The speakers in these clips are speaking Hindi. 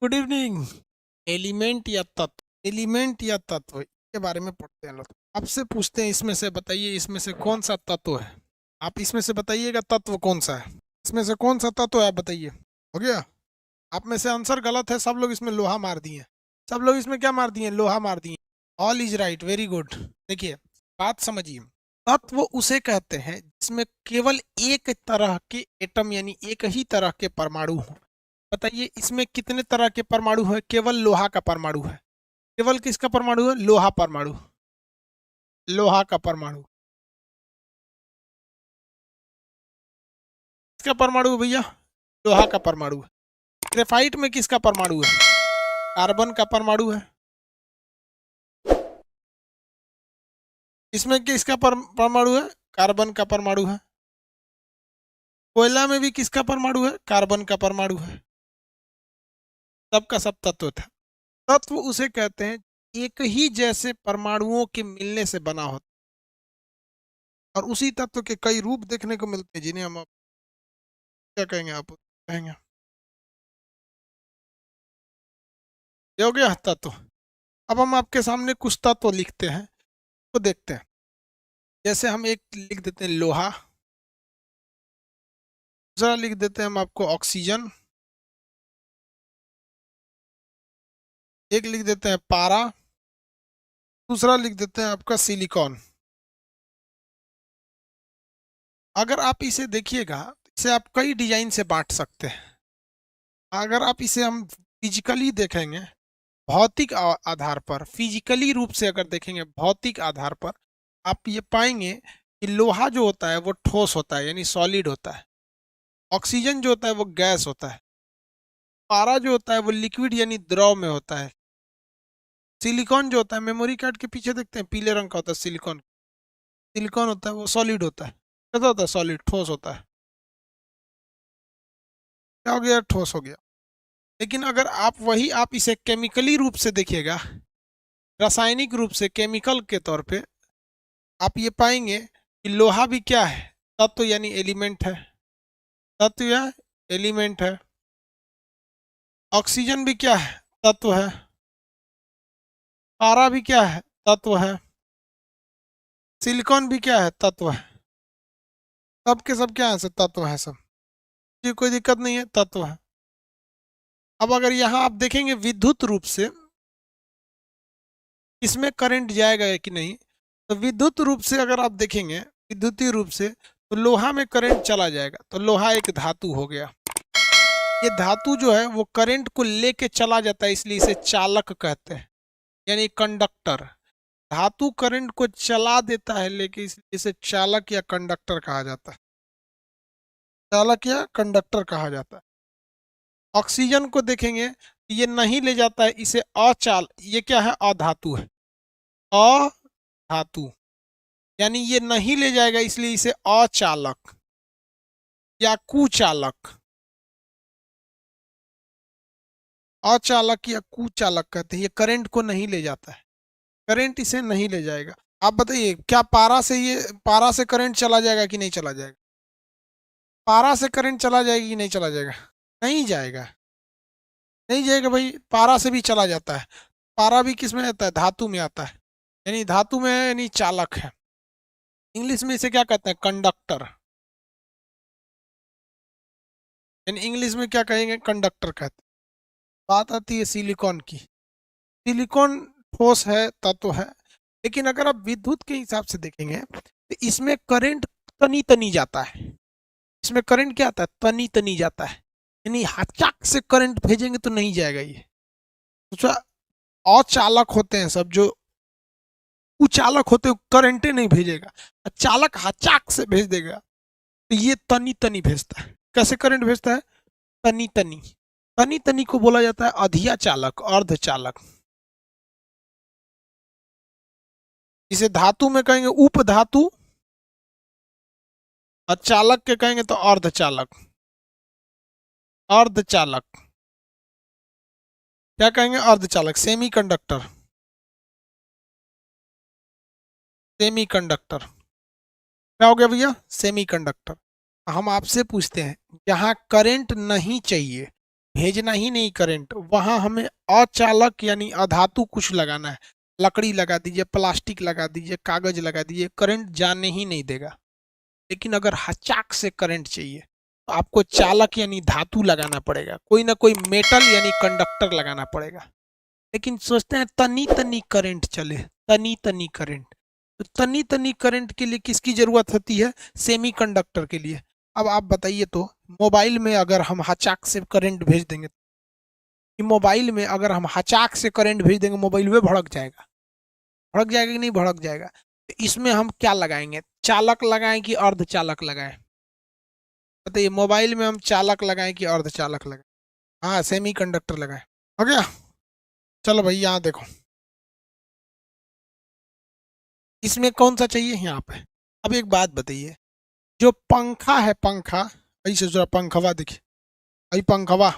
Good evening. एलिमेंट या तत्व के बारे में पढ़ते हैं लोग। आपसे पूछते हैं, इसमें से बताइए, इसमें से कौन सा तत्व है। आप इसमें से बताइएगा तत्व कौन सा है। इसमें से कौन सा तत्व है, बताइए। हो गया। आप में से आंसर गलत है, सब लोग इसमें लोहा मार दिए। सब लोग इसमें क्या मार दिए, लोहा मार दिए। All is right, very good. देखिए, बात समझिए। तत्व उसे कहते हैं जिसमें केवल एक तरह के एटम यानी एक ही तरह के परमाणु हो। बताइए, इसमें कितने तरह के परमाणु है। केवल लोहा का परमाणु है। केवल किसका परमाणु है, लोहा परमाणु। लोहा का परमाणु। किसका परमाणु है भैया, लोहा का परमाणु है। ग्रेफाइट में किसका परमाणु है, कार्बन का परमाणु है। इसमें किसका परमाणु है, कार्बन का परमाणु है। कोयला में भी किसका परमाणु है, कार्बन का परमाणु है। सबका सब तत्व था। तत्व उसे कहते हैं एक ही जैसे परमाणुओं के मिलने से बना होता, और उसी तत्व के कई रूप देखने को मिलते हैं, जिन्हें हम क्या कहेंगे, आप कहेंगे। ये हो गया तत्व। अब हम आपके सामने कुछ तत्व लिखते हैं, तो देखते हैं। जैसे हम एक लिख देते हैं लोहा, दूसरा लिख देते हैं हम आपको ऑक्सीजन, एक लिख देते हैं पारा, दूसरा लिख देते हैं आपका सिलिकॉन। अगर आप इसे देखिएगा, इसे आप कई डिजाइन से बांट सकते हैं। अगर आप इसे हम फिजिकली देखेंगे, भौतिक आधार पर, फिजिकली रूप से अगर देखेंगे भौतिक आधार पर, आप ये पाएंगे कि लोहा जो होता है वो ठोस होता है यानी सॉलिड होता है। ऑक्सीजन जो होता है वो गैस होता है। पारा जो होता है वो लिक्विड यानी द्रव में होता है। सिलिकॉन जो होता है, मेमोरी कार्ड के पीछे देखते हैं पीले रंग का होता है सिलिकॉन। सिलिकॉन होता है वो सॉलिड होता है। कैसा होता है, सॉलिड, ठोस होता है। क्या हो गया, ठोस हो गया। लेकिन अगर आप इसे केमिकली रूप से देखिएगा, रासायनिक रूप से, केमिकल के तौर पे, आप ये पाएंगे कि लोहा भी क्या है, तत्व यानी एलिमेंट है। तत्व या एलिमेंट है। ऑक्सीजन भी क्या है, तत्व है। पारा भी क्या है, तत्व है। सिलिकॉन भी क्या है, तत्व है। सब के सब क्या है, सब तत्व है सब। ये कोई दिक्कत नहीं है, तत्व है। अब अगर यहाँ आप देखेंगे विद्युत रूप से, इसमें करंट जाएगा कि नहीं, तो विद्युत रूप से अगर आप देखेंगे, विद्युतीय रूप से, तो लोहा में करंट चला जाएगा। तो लोहा एक धातु हो गया। ये धातु जो है वो करंट को लेके चला जाता है, इसलिए इसे चालक कहते हैं, यानी कंडक्टर। धातु करंट को चला देता है, लेकिन इसे चालक या कंडक्टर कहा जाता है। चालक या कंडक्टर कहा जाता है। ऑक्सीजन को देखेंगे, ये नहीं ले जाता है, इसे ये क्या है, अधातु है। अधातु यानी ये नहीं ले जाएगा, इसलिए इसे अचालक या कुचालक, अचालक या कुचालक कहते हैं। ये करंट को नहीं ले जाता है, करंट इसे नहीं ले जाएगा। आप बताइए, क्या पारा से करंट चला जाएगा कि नहीं चला जाएगा। पारा से करंट चला जाएगा कि नहीं चला जाएगा, नहीं जाएगा। नहीं जाएगा भाई, पारा से भी चला जाता है। पारा भी किस में आता है, धातु में आता है, यानी धातु में है, यानी चालक है। इंग्लिश में इसे क्या कहते हैं, कंडक्टर। यानी इंग्लिश में क्या कहेंगे, कंडक्टर कहते हैं। बात आती है सिलिकॉन की। सिलिकॉन ठोस है, तत्व है। लेकिन अगर आप विद्युत के हिसाब से देखेंगे, तो इसमें करंट तनी तनी जाता है। इसमें करंट क्या आता है, तनी तनी जाता है। यानी हचाक से करंट भेजेंगे तो नहीं जाएगा ये। दूसरा, अचालक होते हैं सब, जो कुचालक होते हैं करंटे नहीं भेजेगा। चालक हचाक से भेज देगा, तो ये तनी तनी भेजता है। कैसे करंट भेजता है, तनी तनी। तनी तनी को बोला जाता है अधिया चालक, अर्धचालक। इसे धातु में कहेंगे उप धातु, और चालक के कहेंगे तो अर्धचालक। अर्धचालक क्या कहेंगे, अर्धचालक, सेमी कंडक्टर। सेमी कंडक्टर क्या हो गया भैया, सेमी कंडक्टर। हम आपसे पूछते हैं, जहां करंट नहीं चाहिए, भेजना ही नहीं करंट, वहां हमें अचालक यानी अधातु कुछ लगाना है। लकड़ी लगा दीजिए, प्लास्टिक लगा दीजिए, कागज लगा दीजिए, करंट जाने ही नहीं देगा। लेकिन अगर हचाक से करंट चाहिए तो आपको चालक यानी धातु लगाना पड़ेगा, कोई ना कोई मेटल यानी कंडक्टर लगाना पड़ेगा। लेकिन सोचते हैं तनी तनी करंट चले, तनी तनी करंट। तो तनी तनी करंट के लिए किसकी जरूरत होती है? सेमीकंडक्टर के लिए। अब आप बताइए तो, मोबाइल में अगर हम हचाक से करंट भेज देंगे, कि मोबाइल में अगर हम हचाक से करंट भेज देंगे, मोबाइल में भड़क जाएगा। भड़क जाएगा कि नहीं भड़क जाएगा? तो इसमें हम क्या लगाएंगे? चालक लगाएं कि अर्धचालक लगाएं? बताइए, मोबाइल में हम चालक लगाएं कि अर्धचालक लगाएं? हाँ, सेमी कंडक्टर लगाएं। हो गया? चलो भाई यहाँ देखो, इसमें कौन सा चाहिए यहाँ पे। अब एक बात बताइए, जो पंखा है, पंखा ऐसे जरा पंखवा देखिए, अभी पंखवा,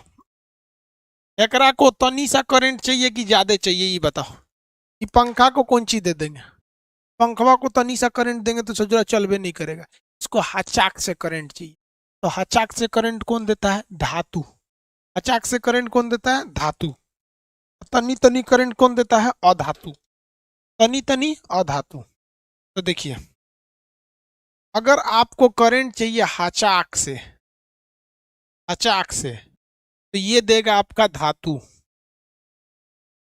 एकरा को तनी सा करंट चाहिए कि ज्यादा चाहिए, ये बताओ। कि पंखा को कौन चीज दे देंगे? पंखवा को तनी सा करंट देंगे तो जरा चलबे नहीं करेगा। इसको हचाक से करंट चाहिए। तो हचाक से करंट कौन देता है? धातु। हचाक से करंट कौन देता है? धातु। तनी तनी करंट कौन देता है? अधातु। तनी तनी अधातु। तो देखिए, अगर आपको करंट चाहिए हचाक से, हचाक से, तो ये देगा आपका धातु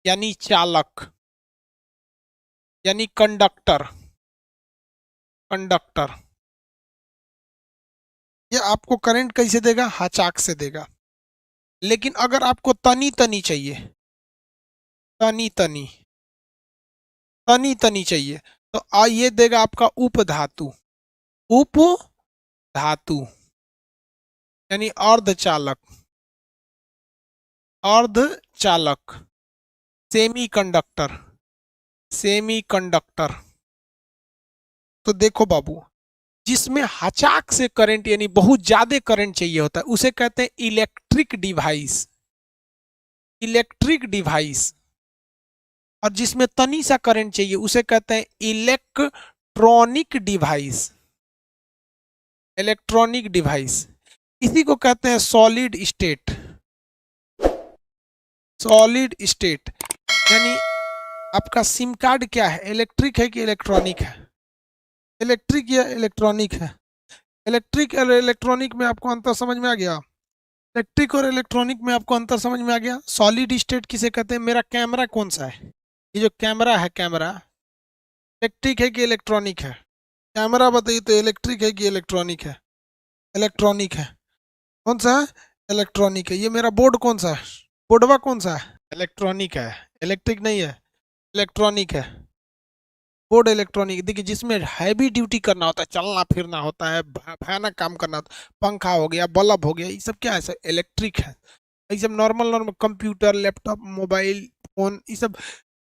यानी चालक यानी कंडक्टर, कंडक्टर। ये आपको करंट कैसे देगा? हचाक से देगा। लेकिन अगर आपको तनी तनी चाहिए, तनी तनी, तनी तनी चाहिए, तो ये देगा आपका उपधातु, उप धातु यानी अर्धचालक, अर्धचालक, सेमी कंडक्टर, सेमी कंडक्टर। तो देखो बाबू, जिसमें हचाक से करंट यानी बहुत ज्यादा करंट चाहिए होता है उसे कहते हैं इलेक्ट्रिक डिवाइस, इलेक्ट्रिक डिवाइस। और जिसमें तनी सा करंट चाहिए उसे कहते हैं इलेक्ट्रॉनिक डिवाइस, इलेक्ट्रॉनिक डिवाइस। इसी को कहते हैं सॉलिड स्टेट, सॉलिड स्टेट। यानी आपका सिम कार्ड क्या है? इलेक्ट्रिक है कि इलेक्ट्रॉनिक है? इलेक्ट्रिक या इलेक्ट्रॉनिक है? इलेक्ट्रिक और इलेक्ट्रॉनिक में आपको अंतर समझ में आ गया? इलेक्ट्रिक और इलेक्ट्रॉनिक में आपको अंतर समझ में आ गया? सॉलिड स्टेट किसे कहते हैं? मेरा कैमरा कौन सा है? ये जो कैमरा है, कैमरा इलेक्ट्रिक है कि इलेक्ट्रॉनिक है? कैमरा बताइए तो, इलेक्ट्रिक है कि इलेक्ट्रॉनिक है? इलेक्ट्रॉनिक है। कौन सा है? इलेक्ट्रॉनिक है। ये मेरा बोर्ड कौन सा है? बोर्डवा कौन सा है? इलेक्ट्रॉनिक है, इलेक्ट्रिक नहीं है, इलेक्ट्रॉनिक है। Board electronic. देखिए, जिसमें हैवी ड्यूटी करना होता है, चलना फिरना होता है, भयानक काम करना होता है, पंखा हो गया, बल्ब हो गया, ये सब क्या है? सर इलेक्ट्रिक है। ये सब normal normal computer, laptop, mobile phone, ये सब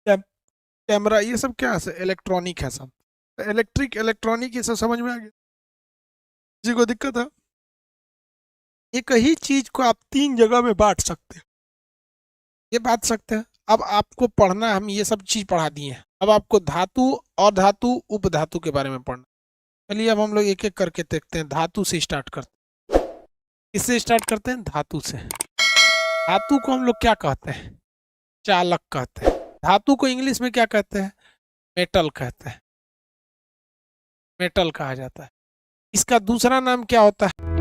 कैमरा, ये सब क्या है? सर इलेक्ट्रॉनिक है सब। इलेक्ट्रिक इलेक्ट्रॉनिक ये सब समझ में आ गया? किसी को दिक्कत है? एक ही चीज को आप तीन जगह में बांट सकते हैं, ये बांट सकते हैं। अब आपको पढ़ना, हम ये सब चीज पढ़ा दिए हैं, अब आपको धातु और धातु उपधातु के बारे में पढ़ना। चलिए अब हम लोग एक एक करके देखते हैं। धातु से स्टार्ट करते हैं। किससे स्टार्ट करते हैं? धातु से। धातु को हम लोग क्या कहते हैं? चालक कहते हैं। धातु को इंग्लिश में क्या कहते हैं? मेटल कहते हैं, मेटल कहा जाता है। इसका दूसरा नाम क्या होता है?